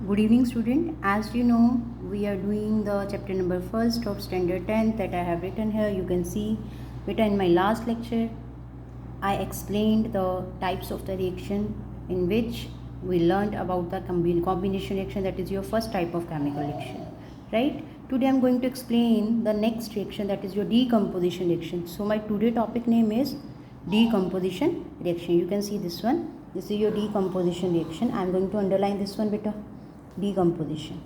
Good evening, student. As you know, we are doing the chapter number first of standard 10 that I have written here. You can see, beta, in my last lecture, I explained the types of the reaction in which we learned about the combination reaction, that is your first type of chemical reaction, right? Today I am going to explain the next reaction, that is your decomposition reaction. So my today topic name is decomposition reaction. You can see this one. This is your decomposition reaction. I am going to underline this one, beta. Decomposition.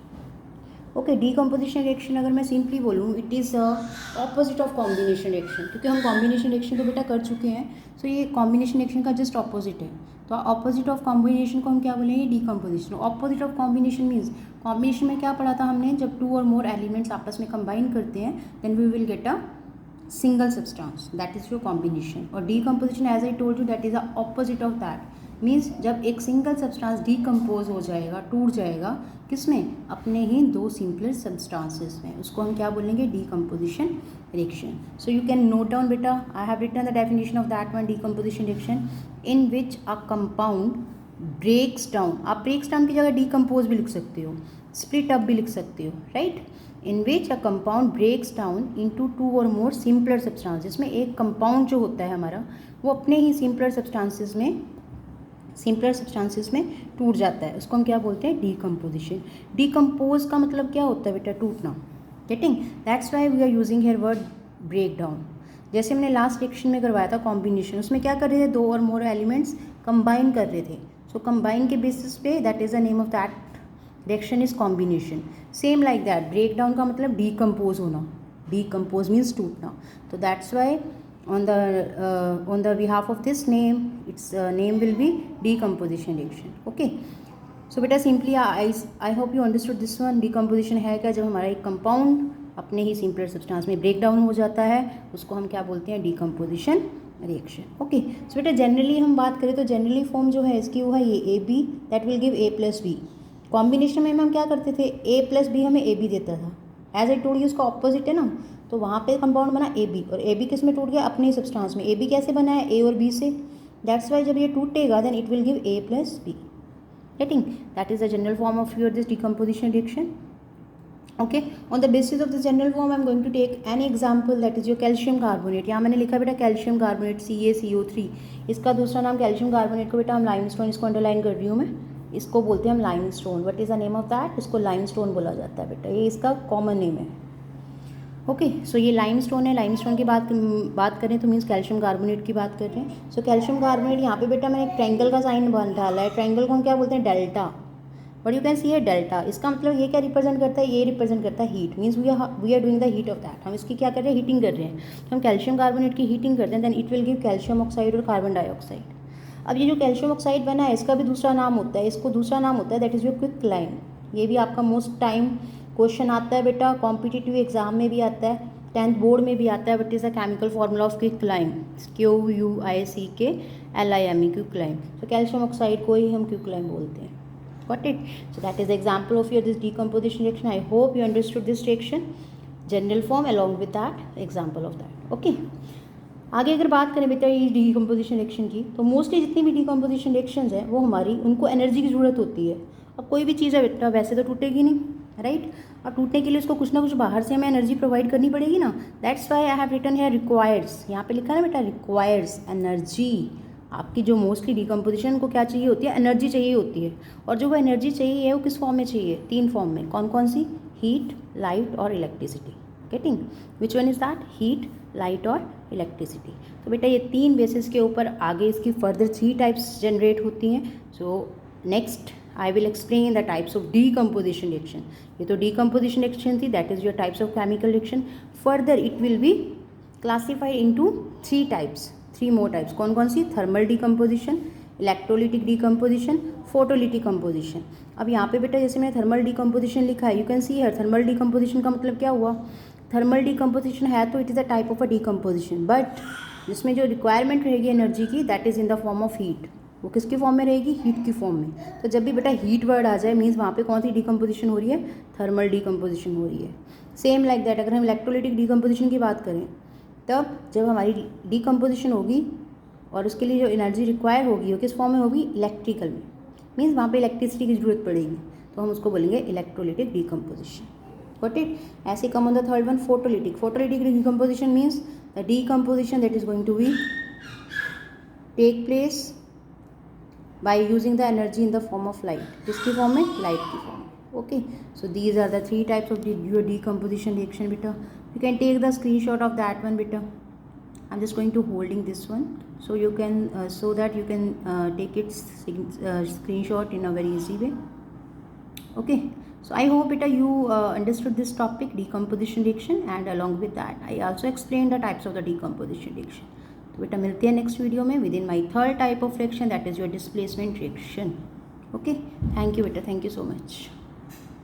Okay, decomposition reaction अगर मैं simply बोलूँ, it is opposite of combination reaction, क्योंकि हम combination reaction तो बेटा कर चुके हैं. सो ये कॉम्बिनेशन रिएक्शन का जस्ट ऑपोजिट है. तो ऑपोजिट ऑफ कॉम्बिनेशन को हम क्या बोलेंगे? Decomposition. Opposite of combination means, combination में क्या पढ़ा था हमने? जब टू और मोर एलिमेंट्स आपस में कंबाइन करते हैं then we will get a single substance, that is your combination. और decomposition, as I told you, that is the opposite of that. Means जब एक सिंगल सब्सटेंस डीकम्पोज हो जाएगा, टूट जाएगा, किसमें? अपने ही दो सिंपलर सब्सटेंसेस में, उसको हम क्या बोलेंगे? Decomposition reaction. So you can note down बेटा, I have written the definition of that one, decomposition reaction in which a compound breaks down. आप ब्रेक्स डाउन की जगह डीकम्पोज भी लिख सकते हो, स्प्लिट अप भी लिख सकते हो, right? In which a compound breaks down into two और मोर सिंपलर सब्सटेंस, जिसमें एक कंपाउंड जो होता है हमारा वो अपने ही सिंपलर सब्सटेंसेस में टूट जाता है, उसको हम क्या बोलते हैं? डीकम्पोजिशन. डीकम्पोज का मतलब क्या होता है बेटा? टूटना. Getting? That's why we are using here word break down. जैसे हमने लास्ट लेक्चर में करवाया था कॉम्बिनेशन, उसमें क्या कर रहे थे? दो और मोर एलिमेंट्स कंबाइन कर रहे थे. सो कंबाइन के बेसिस पे, that is the name of that reaction is combination. Same like that, break down का मतलब डीकम्पोज होना. डीकम्पोज मीन्स टूटना. तो that's why on the behalf of this name, its name will be decomposition reaction. Okay, so beta simply I hope you understood this one. decomposition है क्या? जब हमारा एक कंपाउंड अपने ही सिंपलर सब्सटेंस में ब्रेक डाउन हो जाता है, उसको हम क्या बोलते हैं? Decomposition reaction. ओके, सो बेटा जनरली हम बात करें तो जनरली फॉर्म जो है इसकी वो है ये A B, that will give A plus B. कॉम्बिनेशन में हम क्या करते थे? ए प्लस बी हमें ए बी देता था. एज आई टोल्ड यू, उसका ऑपोजिट है ना. तो वहाँ पे कंपाउंड बना ए बी, और ए बी किस में टूट गया? अपने सब्सटेंस में. ए बी कैसे बना है? ए और बी से. दैट्स वाई जब ये टूटेगा then it will give A plus B. Getting? That is the general form of your this decomposition reaction. Okay, on the basis of this general form I am going to take an example, that is your calcium carbonate. यहाँ मैंने लिखा बेटा calcium carbonate, CaCO3. इसका दूसरा नाम calcium carbonate को बेटा हम लाइमस्टोन, इसको अंडरलाइन कर रही हूँ मैं, इसको बोलते हैं हम limestone. What is the name of that? इसको लाइमस्टोन बोला जाता है बेटा, ये इसका कॉमन नेम है. ओके, सो ये लाइमस्टोन है. लाइमस्टोन की बात करें तो मीन्स कैल्शियम कार्बोनेट की बात कर रहे हैं. सो कैल्शियम कार्बोनेट, यहाँ पे बेटा मैंने एक ट्रायंगल का साइन डाला है. ट्रायंगल को हम क्या बोलते हैं? Delta. But you can see है डेल्टा. इसका मतलब ये क्या रिप्रेजेंट करता है? ये रिप्रेजेंट करता है heat. Means we are doing the heat of that. हम इसकी क्या कर रहे हैं? हीटिंग कर रहे हैं. तो हम कैल्शियम कार्बोनेट की हीटिंग करते हैं, then it will give calcium oxide और कार्बन डाइऑक्साइड. अब ये जो कैल्शियम ऑक्साइड बना है इसका भी दूसरा नाम होता है, इसको दूसरा नाम होता है दैट इज योर क्विकलाइन. ये भी आपका मोस्ट टाइम क्वेश्चन आता है बेटा, कॉम्पिटिटिव एग्जाम में भी आता है, 10th बोर्ड में भी आता है. But is a chemical formula of quicklime, QUICKLIME, quicklime. तो कैल्शियम ऑक्साइड को ही हम क्विकलाइन बोलते हैं. Got it? So that is the example of your this decomposition reaction. I hope you understood this reaction, general form along with that example of that. Okay. आगे अगर बात करें बेटा ये डीकम्पोजिशन रिएक्शन की, तो मोस्टली जितनी भी डीकम्पोजिशन रिएक्शंस हैं वो हमारी, उनको एनर्जी की ज़रूरत होती है. अब कोई भी चीज़ है बेटा वैसे तो टूटेगी नहीं, राइट? और टूटने के लिए उसको कुछ ना कुछ बाहर से हमें एनर्जी प्रोवाइड करनी पड़ेगी ना. That's why I have written here requires. यहाँ पे लिखा है ना बेटा रिक्वायर्स एनर्जी. आपकी जो मोस्टली डीकम्पोजिशन को क्या चाहिए होती है? एनर्जी चाहिए होती है. और जो वो एनर्जी चाहिए है वो किस फॉर्म में चाहिए? 3 फॉर्म में. कौन कौन सी? हीट, लाइट और electricity. Getting? Which one is that? Heat, light और इलेक्ट्रिसिटी. तो बेटा ये 3 बेसिस के ऊपर आगे इसकी फर्दर 3 टाइप्स जनरेट होती हैं. So next I will explain the types of decomposition reaction. ये तो डीकम्पोजिशन रिएक्शन थी, that is your types of chemical reaction. Further it will be classified into 3 more types. कौन कौन सी? Thermal decomposition, electrolytic decomposition, photolytic composition. अब यहाँ पे बेटा जैसे मैंने थर्मल डीकम्पोजिशन लिखा है, you can see here thermal decomposition का मतलब क्या हुआ? थर्मल डीकम्पोजिशन है तो it is a type of a decomposition, but जिसमें जो रिक्वायरमेंट रहेगी एनर्जी की, that is in the form of heat. वो किसकी फॉर्म में रहेगी? हीट की फॉर्म में. तो जब भी बेटा हीट वर्ड आ जाए मीन्स वहाँ पे कौन सी डीकम्पोजिशन हो रही है? थर्मल डीकम्पोजिशन हो रही है. सेम लाइक दैट अगर हम इलेक्ट्रोलिटिक डीकम्पोजिशन की बात करें, तब जब हमारी डीकम्पोजिशन होगी और उसके लिए जो एनर्जी रिक्वायर होगी वो किस फॉर्म में होगी? इलेक्ट्रिकल में. मीन्स वहाँ पे इलेक्ट्रिसिटी की ज़रूरत पड़ेगी. तो हम उसको बोलेंगे इलेक्ट्रोलिटिक डीकम्पोजिशन. Got it. ऐसे come on the third one, photolytic. Photolytic decomposition means the decomposition that is going to be take place by using the energy in the form of light. किसकी form में? Light की form में. Okay, so these are the 3 types of your decomposition reaction beta. You can take the screenshot of that one beta. I'm just going to holding this one so you can so that you can take its screenshot in a very easy way. Okay, so I hope beta you understood this topic, decomposition reaction, and along with that I also explained the types of the decomposition reaction. तो बेटा मिलते हैं next video में with in my third type of reaction that is your displacement reaction. Okay, thank you बेटा, thank you so much.